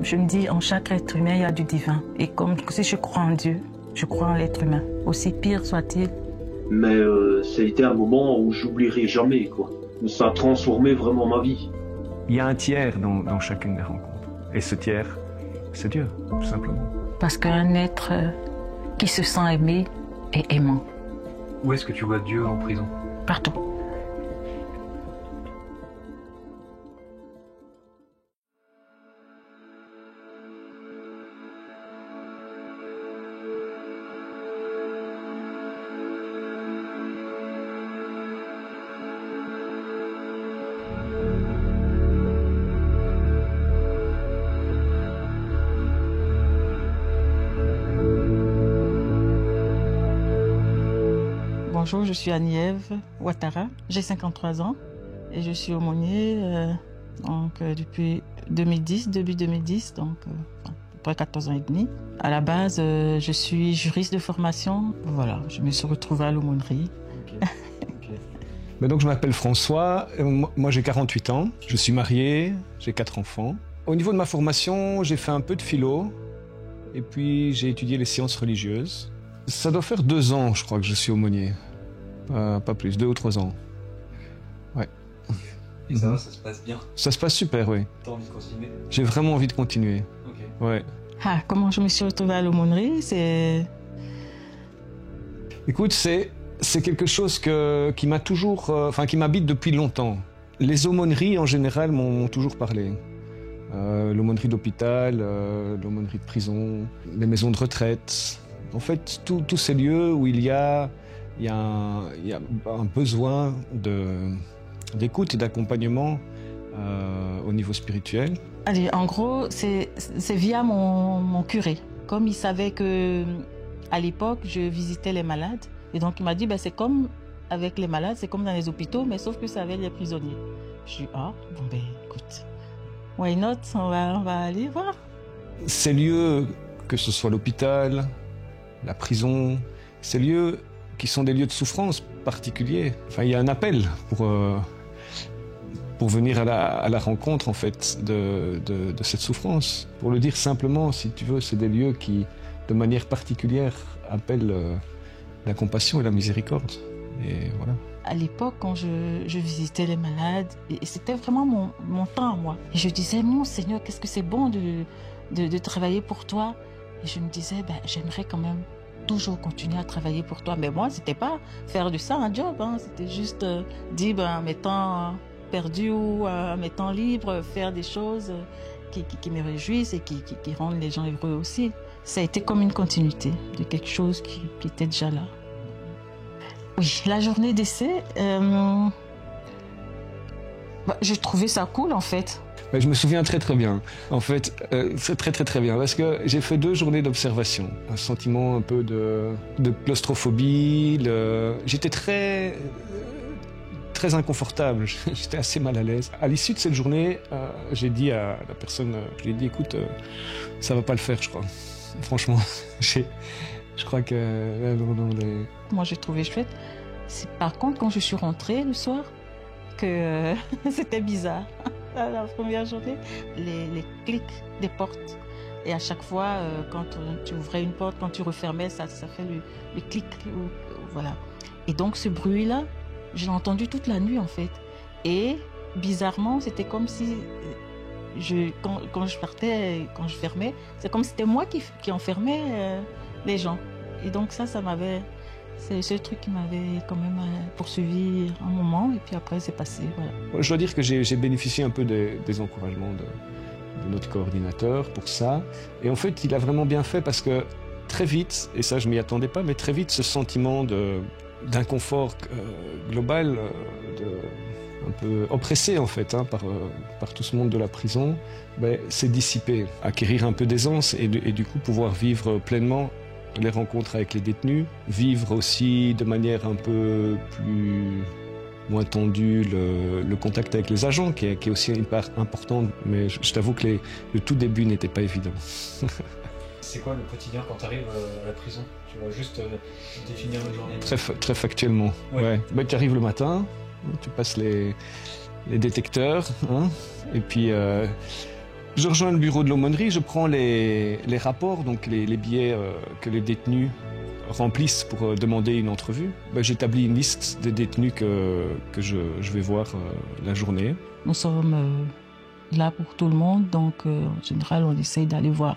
Je me dis, en chaque être humain, il y a du divin. Et comme si je crois en Dieu, je crois en l'être humain. Aussi pire soit-il. Mais ça a été un moment où j'oublierai jamais, quoi. Ça a transformé vraiment ma vie. Il y a un tiers dans chacune des rencontres. Et ce tiers, c'est Dieu, tout simplement. Parce qu'un être qui se sent aimé est aimant. Où est-ce que tu vois Dieu en prison? Partout. Bonjour, je suis Annie-Ève Ouattara, j'ai 53 ans et je suis aumônier depuis 2010, début 2010, donc à peu près 14 ans et demi. À la base, je suis juriste de formation. Voilà, je me suis retrouvée à l'aumônerie. Okay. Mais donc je m'appelle François, moi j'ai 48 ans, je suis marié, j'ai 4 enfants. Au niveau de ma formation, j'ai fait un peu de philo et puis j'ai étudié les sciences religieuses. Ça doit faire 2 ans, je crois, que je suis aumônier. Pas plus, 2 ou 3 ans. Ouais. Et ça va, ça se passe bien? Ça se passe super, oui. T'as envie de continuer? J'ai vraiment envie de continuer. Ok. Ouais. Ah, comment je me suis retrouvée à l'aumônerie, c'est... Écoute, c'est quelque chose qui m'a toujours... qui m'habite depuis longtemps. Les aumôneries, en général, m'ont toujours parlé. L'aumônerie d'hôpital, l'aumônerie de prison, les maisons de retraite. En fait, tous ces lieux où il y a un besoin d'écoute et d'accompagnement au niveau spirituel. Allez, en gros, c'est via mon curé. Comme il savait que à l'époque, je visitais les malades, et donc il m'a dit, c'est comme avec les malades, c'est comme dans les hôpitaux, mais sauf que c'est avec les prisonniers. Je dis, écoute, why not, on va aller voir. Ces lieux, que ce soit l'hôpital, la prison, ces lieux qui sont des lieux de souffrance particuliers. Enfin, il y a un appel pour venir à la rencontre, en fait, de cette souffrance. Pour le dire simplement, si tu veux, c'est des lieux qui, de manière particulière, appellent la compassion et la miséricorde. Et voilà. À l'époque, quand je visitais les malades, et c'était vraiment mon temps à moi. Et je disais, mon Seigneur, qu'est-ce que c'est bon de travailler pour toi. Et je me disais, j'aimerais quand même toujours continuer à travailler pour toi. Mais moi, c'était pas faire de ça un job, hein. C'était juste dire, mes temps perdus ou mes temps libres, faire des choses qui me réjouissent et qui rendent les gens heureux aussi. Ça a été comme une continuité de quelque chose qui était déjà là. Oui, la journée d'essai, j'ai trouvé ça cool en fait. Je me souviens très très bien. En fait, c'est très bien parce que j'ai fait 2 journées d'observation. Un sentiment un peu de claustrophobie. J'étais très inconfortable. J'étais assez mal à l'aise. À l'issue de cette journée, j'ai dit à la personne, écoute, ça va pas le faire, je crois. Franchement, je crois que Moi, j'ai trouvé chouette. C'est par contre quand je suis rentrée le soir que c'était bizarre. La première journée, les clics des portes. Et à chaque fois, quand tu ouvrais une porte, quand tu refermais, ça fait le clic. Voilà. Et donc ce bruit-là, je l'ai entendu toute la nuit en fait. Et bizarrement, c'était comme si quand je partais, quand je fermais, c'est comme si c'était moi qui enfermais les gens. Et donc ça m'avait... C'est ce truc qui m'avait quand même poursuivi un moment et puis après c'est passé. Voilà. Je dois dire que j'ai bénéficié un peu des encouragements de notre coordinateur pour ça. Et en fait, il a vraiment bien fait parce que très vite, et ça je m'y attendais pas, mais très vite ce sentiment d'inconfort global, un peu oppressé en fait par tout ce monde de la prison, s'est dissipé. Acquérir un peu d'aisance et du coup pouvoir vivre pleinement les rencontres avec les détenus, vivre aussi de manière un peu moins tendue le contact avec les agents, qui est aussi une part importante, mais je t'avoue que le tout début n'était pas évident. C'est quoi le quotidien quand tu arrives à la prison? Tu vas juste définir une journée? Très factuellement, ouais. Tu arrives le matin, tu passes les détecteurs, hein, et puis Je rejoins le bureau de l'aumônerie, je prends les rapports, donc les billets que les détenus remplissent pour demander une entrevue. J'établis une liste des détenus que je vais voir la journée. Nous sommes là pour tout le monde, donc en général on essaye d'aller voir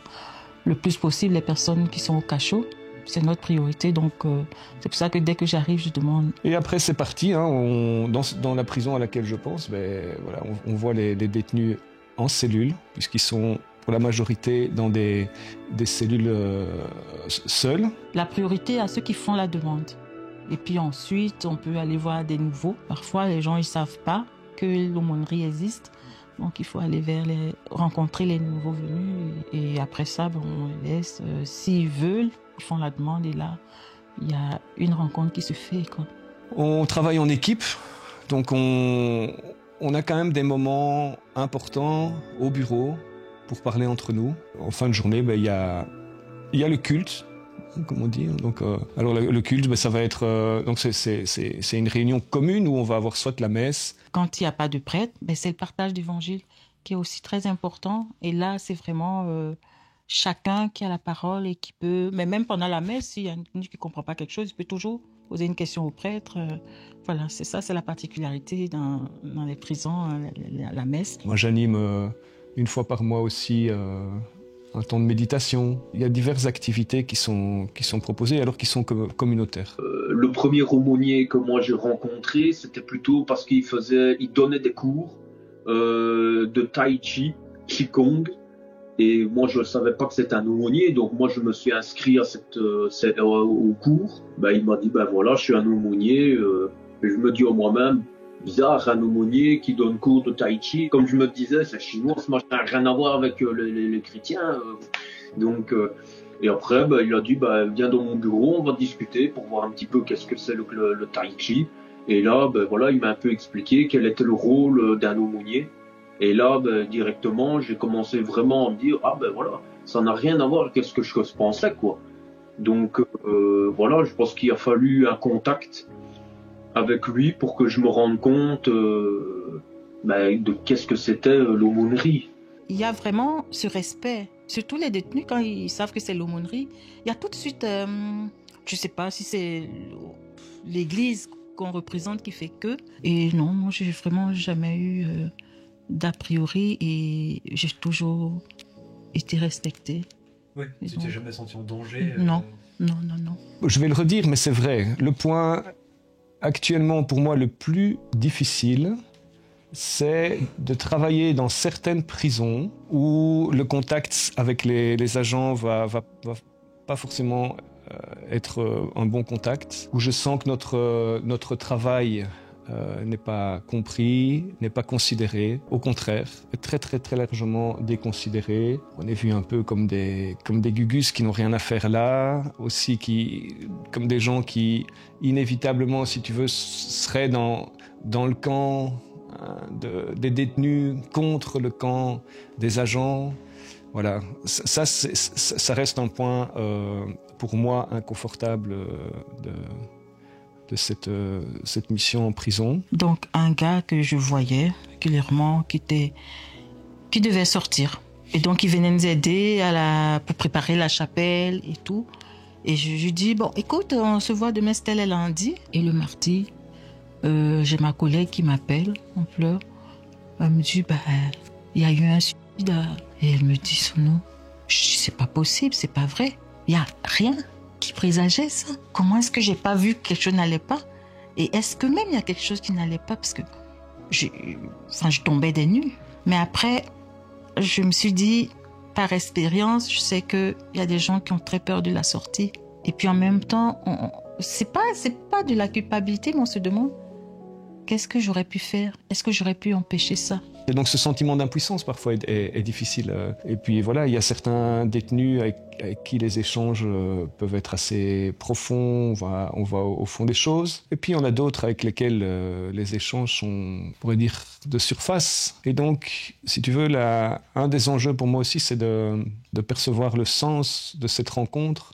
le plus possible les personnes qui sont au cachot. C'est notre priorité, donc c'est pour ça que dès que j'arrive, je demande. Et après c'est parti, hein, dans la prison à laquelle je pense, voilà, on voit les détenus en cellule, puisqu'ils sont pour la majorité dans des cellules seules. La priorité à ceux qui font la demande. Et puis ensuite, on peut aller voir des nouveaux. Parfois, les gens ne savent pas que l'aumônerie existe. Donc, il faut aller rencontrer les nouveaux venus. Et après ça, on les laisse. S'ils veulent, ils font la demande. Et là, il y a une rencontre qui se fait, quoi. On travaille en équipe. Donc, on a quand même des moments importants au bureau pour parler entre nous. En fin de journée, il y a le culte, comme on dit. Donc, alors le culte, ça va être donc c'est une réunion commune où on va avoir soit la messe. Quand il n'y a pas de prêtre, c'est le partage d'évangile qui est aussi très important. Et là, c'est vraiment chacun qui a la parole et qui peut, mais même pendant la messe, s'il y a une qui ne comprend pas quelque chose, il peut toujours poser une question au prêtre. Voilà, c'est la particularité dans les prisons, la messe. Moi, j'anime une fois par mois aussi un temps de méditation. Il y a diverses activités qui sont proposées alors qu'ils sont communautaires. Le premier aumônier que moi j'ai rencontré, c'était plutôt parce qu'il donnait des cours de tai chi, qigong. Et moi, je ne savais pas que c'était un aumônier, donc moi, je me suis inscrit à au cours. Il m'a dit, voilà, je suis un aumônier. Et je me dis à moi-même, bizarre, un aumônier qui donne cours de tai chi. Comme je me disais, c'est chinois, ça n'a rien à voir avec les chrétiens. Donc, et après, il a dit, viens dans mon bureau, on va discuter pour voir un petit peu qu'est-ce que c'est le tai chi. Et là, voilà, il m'a un peu expliqué quel était le rôle d'un aumônier. Et là, directement, j'ai commencé vraiment à me dire, voilà, ça n'a rien à voir avec ce que je pensais, quoi. Donc, voilà, je pense qu'il a fallu un contact avec lui pour que je me rende compte de qu'est-ce que c'était l'aumônerie. Il y a vraiment ce respect, surtout les détenus, quand ils savent que c'est l'aumônerie, il y a tout de suite, je ne sais pas si c'est l'église qu'on représente qui fait que. Et non, moi, j'ai vraiment jamais eu d'a priori et j'ai toujours été respectée. Oui, tu t'es jamais senti en danger? Non. Je vais le redire, mais c'est vrai. Le point actuellement pour moi le plus difficile, c'est de travailler dans certaines prisons où le contact avec les agents va pas forcément être un bon contact, où je sens que notre travail n'est pas compris, n'est pas considéré. Au contraire, est très très très largement déconsidéré. On est vu un peu comme des gugus qui n'ont rien à faire là, aussi comme des gens qui inévitablement, si tu veux, seraient dans le camp des détenus contre le camp des agents. Voilà, ça reste un point pour moi inconfortable de cette mission en prison. Donc un gars que je voyais régulièrement qui devait sortir. Et donc il venait nous aider pour préparer la chapelle et tout. Et je lui dis, écoute, on se voit demain, c'était le lundi. Et le mardi, j'ai ma collègue qui m'appelle, on pleure. Elle me dit, il y a eu un suicide. Et elle me dit son nom. Je dis, c'est pas possible, c'est pas vrai. Il y a rien qui présageait ça. Comment est-ce que j'ai pas vu que quelque chose n'allait pas? Et est-ce que même il y a quelque chose qui n'allait pas? Parce que je tombais des nues. Mais après, je me suis dit, par expérience, je sais qu'il y a des gens qui ont très peur de la sortie. Et puis en même temps, c'est pas de la culpabilité, mais on se demande, qu'est-ce que j'aurais pu faire? Est-ce que j'aurais pu empêcher ça? Et donc ce sentiment d'impuissance parfois est difficile. Et puis voilà, il y a certains détenus avec qui les échanges peuvent être assez profonds, on va au fond des choses. Et puis il y en a d'autres avec lesquels les échanges sont, on pourrait dire, de surface. Et donc, si tu veux, un des enjeux pour moi aussi, c'est de percevoir le sens de cette rencontre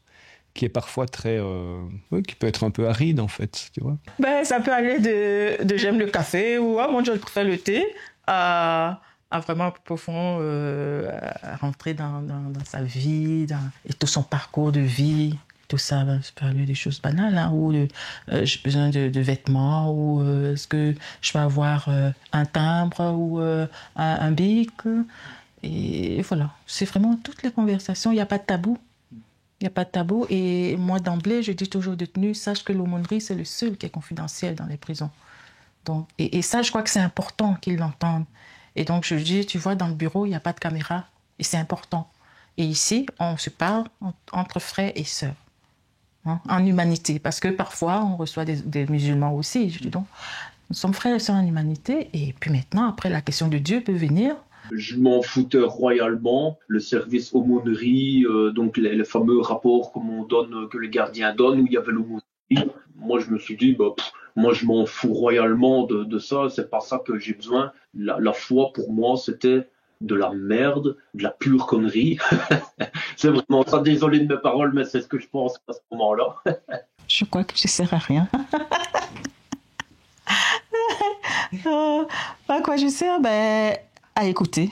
qui est parfois qui peut être un peu aride en fait, tu vois. Ça peut aller de j'aime le café ou mon Dieu, je préfère le thé, à à vraiment profond à rentrer dans sa vie, et tout son parcours de vie. Tout ça, je parlais des choses banales, hein, ou j'ai besoin de vêtements, ou est-ce que je peux avoir un timbre ou un bic. Et voilà, c'est vraiment toutes les conversations, il n'y a pas de tabou. Il n'y a pas de tabou. Et moi, d'emblée, je dis toujours aux détenus, sache que l'aumônerie, c'est le seul qui est confidentiel dans les prisons. Donc, et ça, je crois que c'est important qu'ils l'entendent. Et donc, je dis, tu vois, dans le bureau, il n'y a pas de caméra. Et c'est important. Et ici, on se parle entre frères et sœurs. Hein, en humanité. Parce que parfois, on reçoit des musulmans aussi. Je dis donc, nous sommes frères et sœurs en humanité. Et puis maintenant, après, la question de Dieu peut venir. Je m'en foutais royalement. Le service aumônerie, donc les fameux rapports que les gardiens donnent, où il y avait l'aumônerie. Moi, je me suis dit, moi, je m'en fous royalement de ça. C'est pas ça que j'ai besoin. La foi, pour moi, c'était de la merde, de la pure connerie. C'est vraiment ça. Désolé de mes paroles, mais c'est ce que je pense à ce moment-là. Je crois que je ne sers à rien. À quoi je sers? À écouter.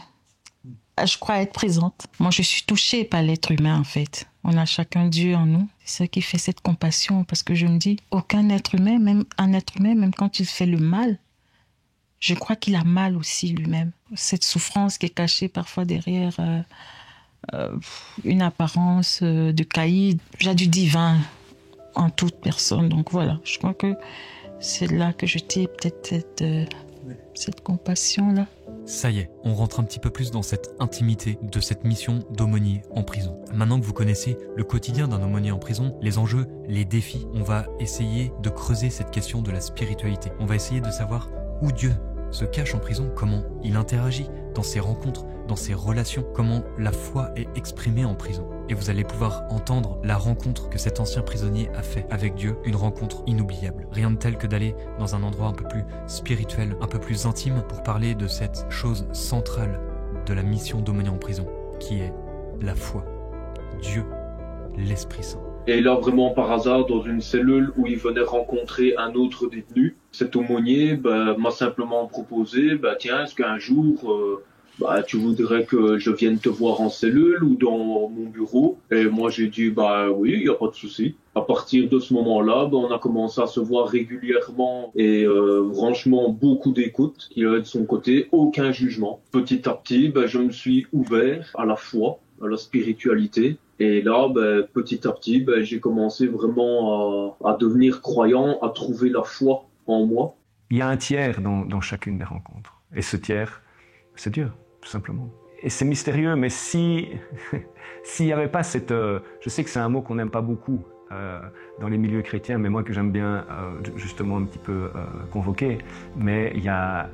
Je crois être présente. Moi, je suis touchée par l'être humain, en fait. On a chacun Dieu en nous. C'est ça qui fait cette compassion, parce que je me dis, aucun être humain, même quand il fait le mal, je crois qu'il a mal aussi lui-même. Cette souffrance qui est cachée parfois derrière une apparence de caïd. J'ai du divin en toute personne. Donc voilà, je crois que c'est là que je tire peut-être cette compassion-là. Ça y est, on rentre un petit peu plus dans cette intimité de cette mission d'aumônier en prison. Maintenant que vous connaissez le quotidien d'un aumônier en prison, les enjeux, les défis, on va essayer de creuser cette question de la spiritualité. On va essayer de savoir où Dieu se cache en prison, comment il interagit dans ses rencontres, dans ses relations, comment la foi est exprimée en prison. Et vous allez pouvoir entendre la rencontre que cet ancien prisonnier a fait avec Dieu, une rencontre inoubliable. Rien de tel que d'aller dans un endroit un peu plus spirituel, un peu plus intime, pour parler de cette chose centrale de la mission d'aumônier en prison, qui est la foi, Dieu, l'Esprit Saint. Et là, vraiment par hasard, dans une cellule où il venait rencontrer un autre détenu, cet aumônier m'a simplement proposé, tiens, est-ce qu'un jour, tu voudrais que je vienne te voir en cellule ou dans mon bureau? Et moi, j'ai dit, oui, il n'y a pas de souci. À partir de ce moment-là, on a commencé à se voir régulièrement et franchement, beaucoup d'écoute. Il avait de son côté aucun jugement. Petit à petit, je me suis ouvert à la foi, à la spiritualité. Et là, petit à petit, j'ai commencé vraiment à devenir croyant, à trouver la foi en moi. Il y a un tiers dans chacune des rencontres. Et ce tiers, c'est Dieu, tout simplement. Et c'est mystérieux, mais s'il n'y avait pas cette... je sais que c'est un mot qu'on n'aime pas beaucoup dans les milieux chrétiens, mais moi que j'aime bien justement un petit peu convoquer, mais il y a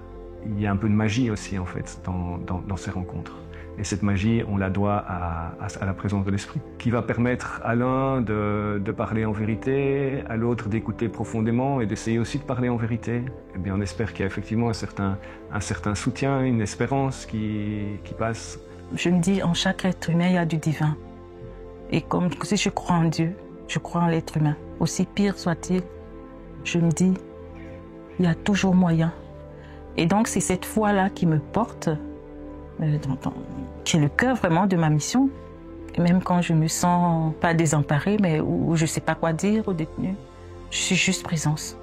un peu de magie aussi, en fait, dans ces rencontres. Et cette magie, on la doit à la présence de l'Esprit, qui va permettre à l'un de parler en vérité, à l'autre d'écouter profondément et d'essayer aussi de parler en vérité. Eh bien, on espère qu'il y a effectivement un certain soutien, une espérance qui passe. Je me dis, en chaque être humain, il y a du divin. Et comme si je crois en Dieu, je crois en l'être humain. Aussi pire soit-il, je me dis, il y a toujours moyen. Et donc, c'est cette foi-là qui me porte, qui est le cœur vraiment de ma mission. Et même quand je me sens pas désemparée, mais où je sais pas quoi dire aux détenus, je suis juste présence.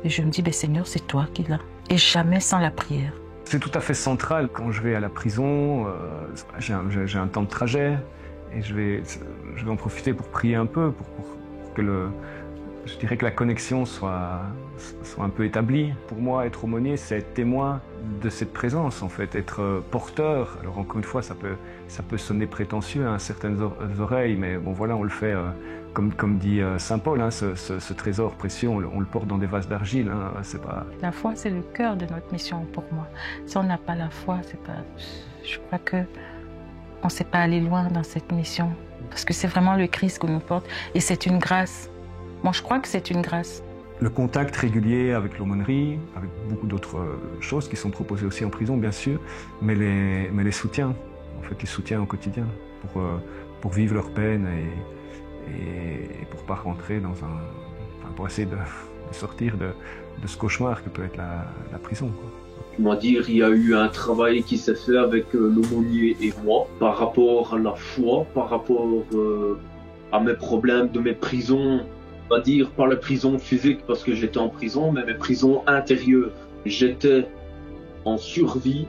Et je me dis, Seigneur, c'est toi qui l'as. Et jamais sans la prière. C'est tout à fait central. Quand je vais à la prison, j'ai un temps de trajet et je vais en profiter pour prier un peu, pour que je dirais que la connexion soit un peu établie. Pour moi, être aumônier, c'est être témoin de cette présence, en fait, être porteur. Alors encore une fois, ça peut sonner prétentieux à certaines oreilles, mais bon voilà, on le fait comme dit saint Paul, hein, ce trésor précieux, on le porte dans des vases d'argile. Hein, c'est pas... La foi, c'est le cœur de notre mission pour moi. Si on n'a pas la foi, je crois que on ne sait pas aller loin dans cette mission, parce que c'est vraiment le Christ qu'on nous porte, et c'est une grâce. Moi, je crois que c'est une grâce. Le contact régulier avec l'aumônerie, avec beaucoup d'autres choses qui sont proposées aussi en prison, bien sûr, mais les soutiens, en fait, les soutiens au quotidien, pour vivre leur peine et pour pas rentrer pour essayer de sortir de ce cauchemar que peut être la prison, quoi. On va dire, il y a eu un travail qui s'est fait avec l'aumônier et moi par rapport à la foi, par rapport à mes problèmes de mes prisons, on va dire pas les prisons physiques parce que j'étais en prison, mais mes prisons intérieures. J'étais en survie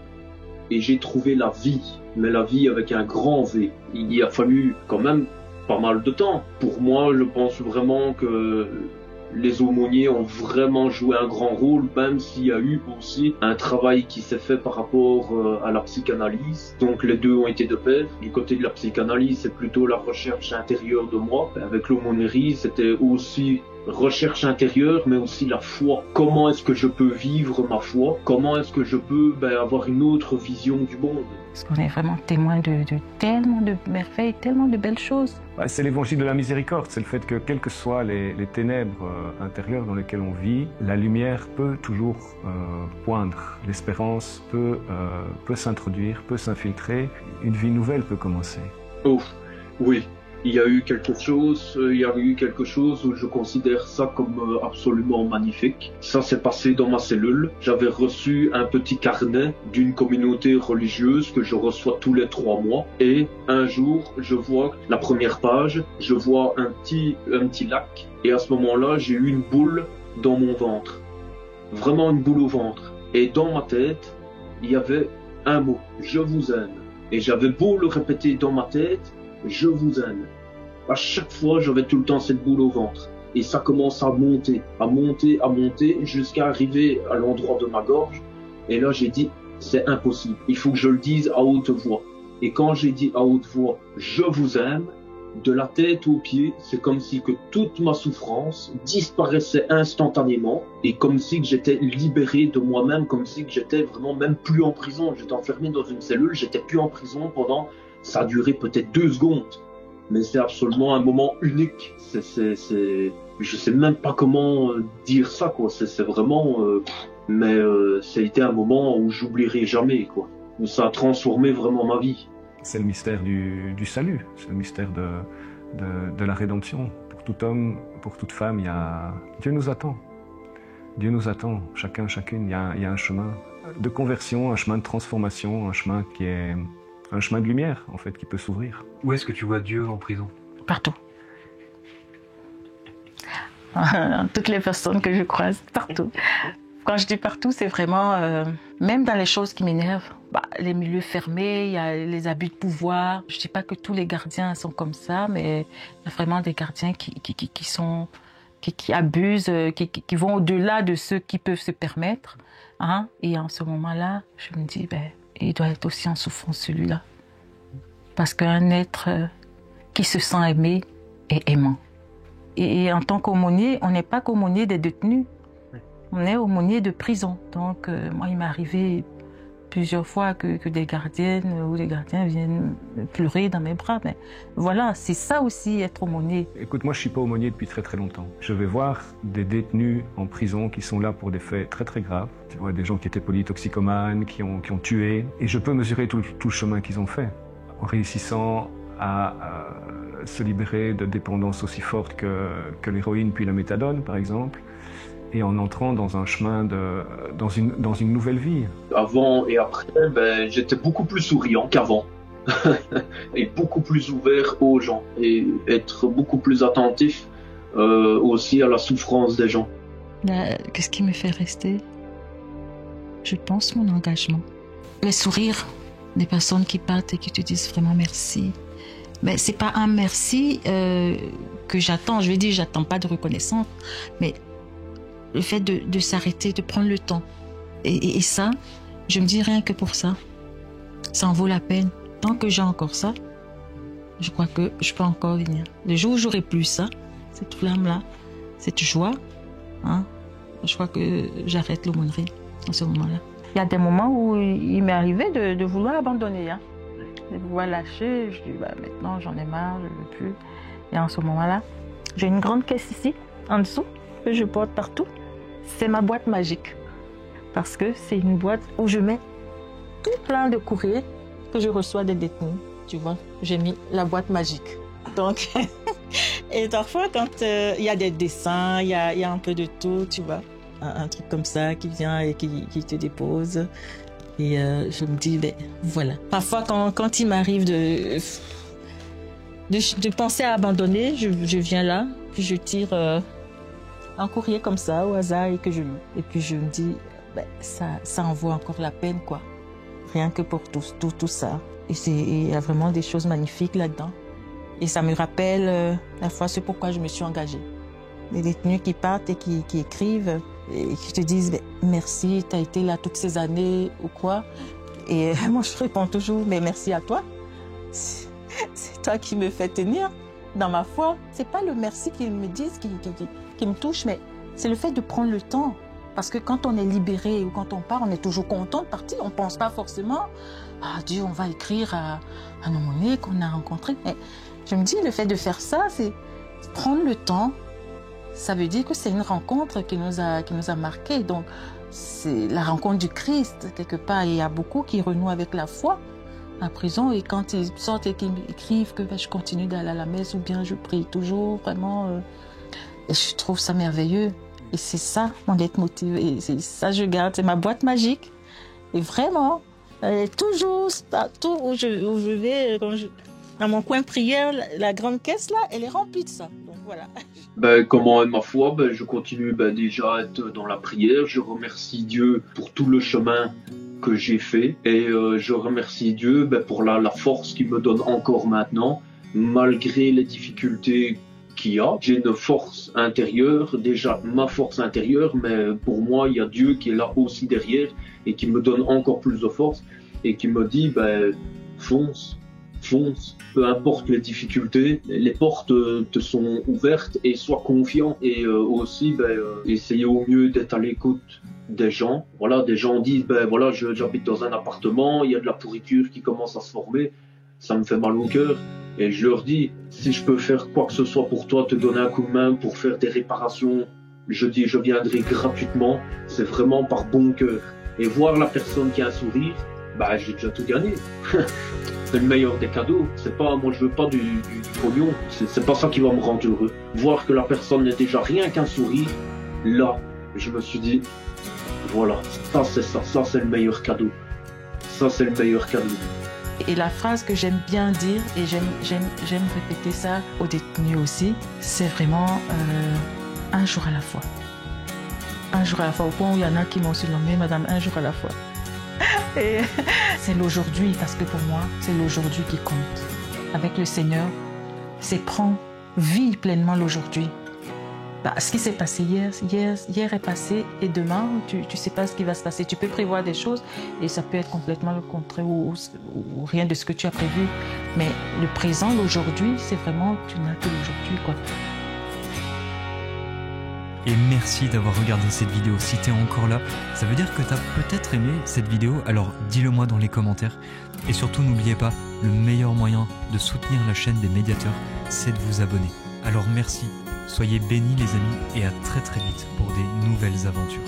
et j'ai trouvé la vie, mais la vie avec un grand V. Il y a fallu quand même pas mal de temps. Pour moi, je pense vraiment que les aumôniers ont vraiment joué un grand rôle, même s'il y a eu aussi un travail qui s'est fait par rapport à la psychanalyse. Donc les deux ont été de pair. Du côté de la psychanalyse, c'est plutôt la recherche intérieure de moi. Avec l'aumônerie, c'était aussi recherche intérieure, mais aussi la foi. Comment est-ce que je peux vivre ma foi? Comment est-ce que je peux avoir une autre vision du monde? Parce qu'on est vraiment témoin de tellement de merveilles, tellement de belles choses. C'est l'évangile de la miséricorde, c'est le fait que quelles que soient les ténèbres intérieures dans lesquelles on vit, la lumière peut toujours poindre, l'espérance peut s'introduire, peut s'infiltrer, une vie nouvelle peut commencer. Oh, oui. Il y a eu quelque chose où je considère ça comme absolument magnifique. Ça s'est passé dans ma cellule. J'avais reçu un petit carnet d'une communauté religieuse que je reçois tous les 3 mois. Et un jour, je vois la première page, je vois un petit lac. Et à ce moment-là, j'ai eu une boule dans mon ventre. Vraiment une boule au ventre. Et dans ma tête, il y avait un mot, je vous aime. Et j'avais beau le répéter dans ma tête, je vous aime. À chaque fois, j'avais tout le temps cette boule au ventre. Et ça commence à monter, jusqu'à arriver à l'endroit de ma gorge. Et là, j'ai dit, c'est impossible. Il faut que je le dise à haute voix. Et quand j'ai dit à haute voix, je vous aime, de la tête aux pieds, c'est comme si que toute ma souffrance disparaissait instantanément. Et comme si que j'étais libéré de moi-même, comme si que j'étais vraiment même plus en prison. J'étais enfermé dans une cellule, j'étais plus en prison pendant... Ça a duré peut-être 2 secondes, mais c'est absolument un moment unique. Je sais même pas comment dire ça, quoi. C'est vraiment, mais ça a été un moment où j'oublierai jamais, quoi. Où ça a transformé vraiment ma vie. C'est le mystère du salut, c'est le mystère de la rédemption. Pour tout homme, pour toute femme, Dieu nous attend. Dieu nous attend, chacun, chacune. Il y a un chemin de conversion, un chemin de transformation, un chemin qui est un chemin de lumière, en fait, qui peut s'ouvrir. Où est-ce que tu vois Dieu en prison? Partout. Toutes les personnes que je croise, partout. Quand je dis partout, c'est vraiment... même dans les choses qui m'énervent. Les milieux fermés, il y a les abus de pouvoir. Je ne dis pas que tous les gardiens sont comme ça, mais il y a vraiment des gardiens qui abusent, qui vont au-delà de ceux qui peuvent se permettre. Hein? Et en ce moment-là, je me dis... il doit être aussi en souffrance, celui-là. Parce qu'un être qui se sent aimé est aimant. Et en tant qu'aumônier, on n'est pas qu'aumônier des détenus. On est aumônier de prison. Donc, moi, il m'est arrivé plusieurs fois que des gardiennes ou des gardiens viennent pleurer dans mes bras. Mais voilà, c'est ça aussi, être aumônier. Écoute, moi, je ne suis pas aumônier depuis très très longtemps. Je vais voir des détenus en prison qui sont là pour des faits très très graves. Tu vois, des gens qui étaient polytoxicomanes, qui ont tué. Et je peux mesurer tout le chemin qu'ils ont fait, en réussissant à se libérer de dépendances aussi fortes que l'héroïne puis la méthadone, par exemple, et en entrant dans un chemin dans une nouvelle vie. Avant et après, j'étais beaucoup plus souriant qu'avant. Et beaucoup plus ouvert aux gens. Et être beaucoup plus attentif aussi à la souffrance des gens. Qu'est-ce qui me fait rester? Je pense mon engagement. Les sourires des personnes qui partent et qui te disent vraiment merci. Mais c'est pas un merci que j'attends. Je vais dire, j'attends pas de reconnaissance. Mais le fait de s'arrêter, de prendre le temps. Et ça, je me dis rien que pour ça, ça en vaut la peine. Tant que j'ai encore ça, je crois que je peux encore venir. Le jour où j'aurai plus ça, cette flamme-là, cette joie, hein, je crois que j'arrête l'aumônerie en ce moment-là. Il y a des moments où il m'est arrivé de vouloir abandonner, hein, de vouloir lâcher. Je dis, maintenant j'en ai marre, je ne veux plus. Et en ce moment-là, j'ai une grande caisse ici, en dessous, que je porte partout. C'est ma boîte magique. Parce que c'est une boîte où je mets tout plein de courriers que je reçois des détenus. Tu vois, j'ai mis la boîte magique. Donc, et parfois, quand il y a des dessins, il y a un peu de tout, tu vois. un truc comme ça qui vient et qui te dépose. Et je me dis, ben voilà. Parfois, quand il m'arrive de penser à abandonner, je viens là, puis je tire un courrier comme ça au hasard et que je lis. Et puis je me dis, ben, ça en vaut encore la peine, quoi. Rien que pour tout ça. Et il y a vraiment des choses magnifiques là-dedans. Et ça me rappelle la fois ce pourquoi je me suis engagée. Les détenus qui partent et qui écrivent et qui te disent ben, merci, tu as été là toutes ces années ou quoi. Et moi je réponds toujours mais merci à toi. C'est toi qui me fais tenir dans ma foi. C'est pas le merci qu'ils me disent qui me touche, mais c'est le fait de prendre le temps. Parce que quand on est libéré ou quand on part, on est toujours content de partir. On pense pas forcément ah Dieu, on va écrire à un aumônier qu'on a rencontré. Mais je me dis, le fait de faire ça, c'est prendre le temps. Ça veut dire que c'est une rencontre qui nous a marqués. Donc, c'est la rencontre du Christ, quelque part. Et il y a beaucoup qui renouent avec la foi en prison. Et quand ils sortent et qu'ils écrivent que ben, je continue d'aller à la messe ou bien je prie toujours, vraiment. Et je trouve ça merveilleux. Et c'est ça, mon leitmotiv. Et c'est ça je garde. C'est ma boîte magique. Et vraiment, elle est toujours, partout où je vais, dans mon coin prière, la grande caisse là, elle est remplie de ça. Donc voilà. Ben, comment est ma foi, ben, je continue déjà à être dans la prière. Je remercie Dieu pour tout le chemin que j'ai fait. Et je remercie Dieu pour la force qu'il me donne encore maintenant, malgré les difficultés qu'il y a. J'ai une force intérieure, déjà ma force intérieure, mais pour moi, il y a Dieu qui est là aussi derrière et qui me donne encore plus de force et qui me dit, fonce, peu importe les difficultés, les portes te sont ouvertes et sois confiant et aussi essayer au mieux d'être à l'écoute des gens. Voilà, des gens disent voilà, j'habite dans un appartement, il y a de la pourriture qui commence à se former, ça me fait mal au cœur et je leur dis si je peux faire quoi que ce soit pour toi, te donner un coup de main pour faire des réparations, je viendrai gratuitement, c'est vraiment par bon cœur et voir la personne qui a un sourire, j'ai déjà tout gagné. C'est le meilleur des cadeaux. C'est pas, moi je veux pas du pognon. C'est pas ça qui va me rendre heureux. Voir que la personne n'est déjà rien qu'un sourire, là, je me suis dit, voilà, ça c'est le meilleur cadeau. Ça c'est le meilleur cadeau. Et la phrase que j'aime bien dire, et j'aime répéter ça aux détenus aussi, c'est vraiment un jour à la fois. Un jour à la fois. Au point où il y en a qui m'ont surnommé Madame un jour à la fois. Et c'est l'aujourd'hui, parce que pour moi, c'est l'aujourd'hui qui compte. Avec le Seigneur, c'est prendre vie pleinement l'aujourd'hui. Ce qui s'est passé hier est passé et demain, tu sais pas ce qui va se passer. Tu peux prévoir des choses et ça peut être complètement le contraire ou rien de ce que tu as prévu. Mais le présent, l'aujourd'hui, c'est vraiment, tu n'as que l'aujourd'hui, quoi. Et merci d'avoir regardé cette vidéo. Si t'es encore là, ça veut dire que t'as peut-être aimé cette vidéo, alors dis-le moi dans les commentaires. Et surtout n'oubliez pas, le meilleur moyen de soutenir la chaîne des médiateurs, c'est de vous abonner. Alors merci, soyez bénis les amis et à très vite pour des nouvelles aventures.